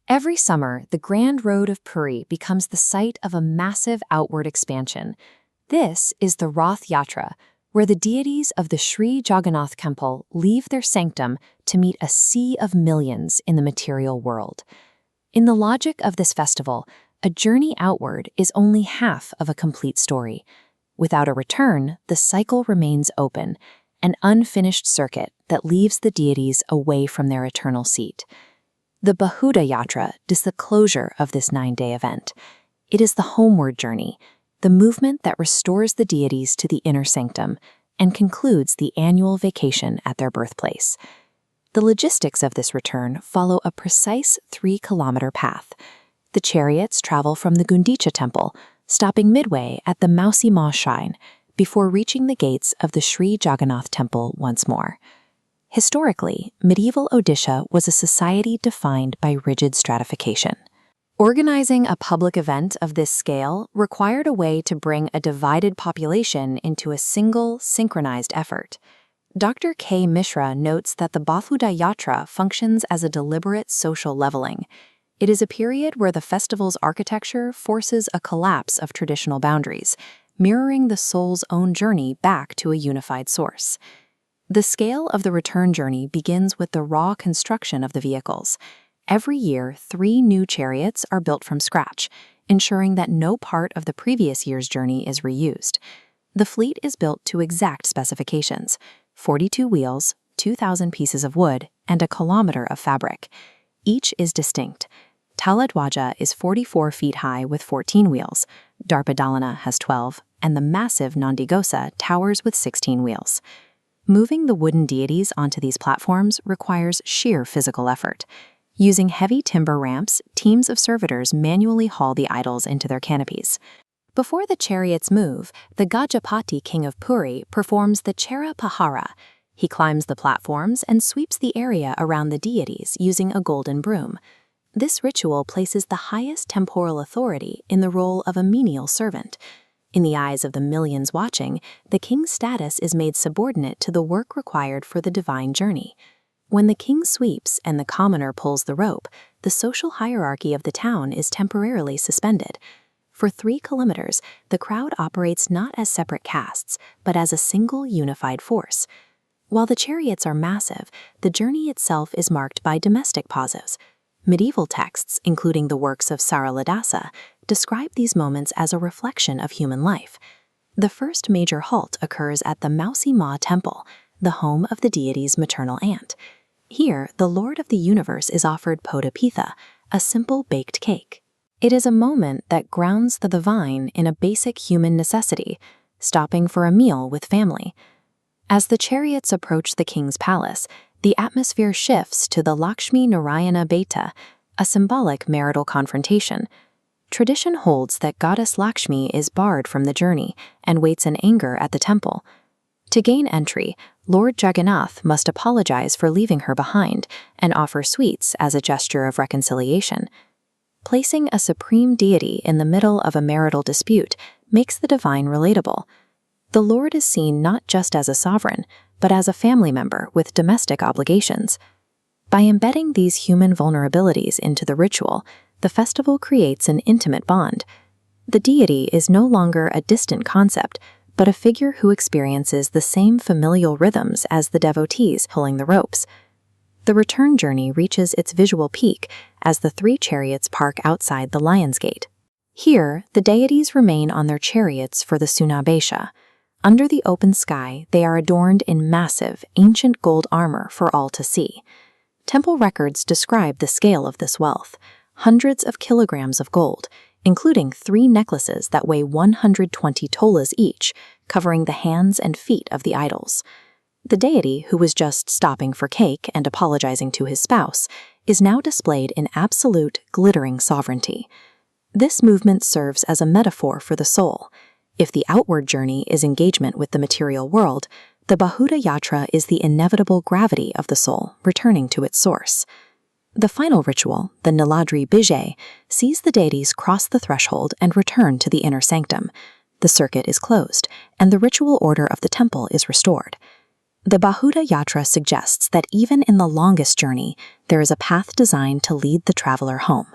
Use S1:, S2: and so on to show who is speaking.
S1: Every summer, the Grand Road of Puri becomes the site of a massive outward expansion. This is the Rath Yatra, where the deities of the Sri Jagannath Temple leave their sanctum to meet a sea of millions in the material world. In the logic of this festival, a journey outward is only half of a complete story. Without a return, the cycle remains open, an unfinished circuit that leaves the deities away from their eternal seat. The Bahuda Yatra is the closure of this 9-day event. It is the homeward journey, the movement that restores the deities to the inner sanctum and concludes the annual vacation at their birthplace. The logistics of this return follow a precise 3-kilometer path. The chariots travel from the Gundicha Temple, stopping midway at the Mausi Maa Shrine before reaching the gates of the Sri Jagannath Temple once more. Historically, medieval Odisha was a society defined by rigid stratification. Organizing a public event of this scale required a way to bring a divided population into a single, synchronized effort. Dr. K. Mishra notes that the Bahuda Yatra functions as a deliberate social leveling. It is a period where the festival's architecture forces a collapse of traditional boundaries, mirroring the soul's own journey back to a unified source. The scale of the return journey begins with the raw construction of the vehicles. Every year, 3 new chariots are built from scratch, ensuring that no part of the previous year's journey is reused. The fleet is built to exact specifications: 42 wheels, 2,000 pieces of wood, and a kilometer of fabric. Each is distinct. Taladwaja is 44 feet high with 14 wheels, Darpadalana has 12, and the massive Nandigosa towers with 16 wheels. Moving the wooden deities onto these platforms requires sheer physical effort. Using heavy timber ramps, teams of servitors manually haul the idols into their canopies. Before the chariots move, the Gajapati king of Puri performs the Chera Pahara. He climbs the platforms and sweeps the area around the deities using a golden broom. This ritual places the highest temporal authority in the role of a menial servant. In the eyes of the millions watching, the king's status is made subordinate to the work required for the divine journey. When the king sweeps and the commoner pulls the rope, the social hierarchy of the town is temporarily suspended. For 3 kilometers, the crowd operates not as separate castes, but as a single unified force. While the chariots are massive, the journey itself is marked by domestic pauses. Medieval texts, including the works of Saraladasa, describe these moments as a reflection of human life. The first major halt occurs at the Mausi Maa Temple, the home of the deity's maternal aunt. Here, the Lord of the Universe is offered podapitha, a simple baked cake. It is a moment that grounds the divine in a basic human necessity, stopping for a meal with family. As the chariots approach the king's palace, the atmosphere shifts to the Lakshmi Narayana Bheta, a symbolic marital confrontation. Tradition holds that goddess Lakshmi is barred from the journey and waits in anger at the temple. To gain entry, Lord Jagannath must apologize for leaving her behind and offer sweets as a gesture of reconciliation. Placing a supreme deity in the middle of a marital dispute makes the divine relatable. The Lord is seen not just as a sovereign, but as a family member with domestic obligations. By embedding these human vulnerabilities into the ritual, the festival creates an intimate bond. The deity is no longer a distant concept, but a figure who experiences the same familial rhythms as the devotees pulling the ropes. The return journey reaches its visual peak as the 3 chariots park outside the Lion's Gate. Here, the deities remain on their chariots for the Suna Besha. Under the open sky, they are adorned in massive, ancient gold armor for all to see. Temple records describe the scale of this wealth: hundreds of kilograms of gold, including 3 necklaces that weigh 120 tolas each, covering the hands and feet of the idols. The deity, who was just stopping for cake and apologizing to his spouse, is now displayed in absolute, glittering sovereignty. This movement serves as a metaphor for the soul. If the outward journey is engagement with the material world, the Bahuda Yatra is the inevitable gravity of the soul returning to its source. The final ritual, the Niladri Bijay, sees the deities cross the threshold and return to the inner sanctum. The circuit is closed, and the ritual order of the temple is restored. The Bahuda Yatra suggests that even in the longest journey, there is a path designed to lead the traveler home.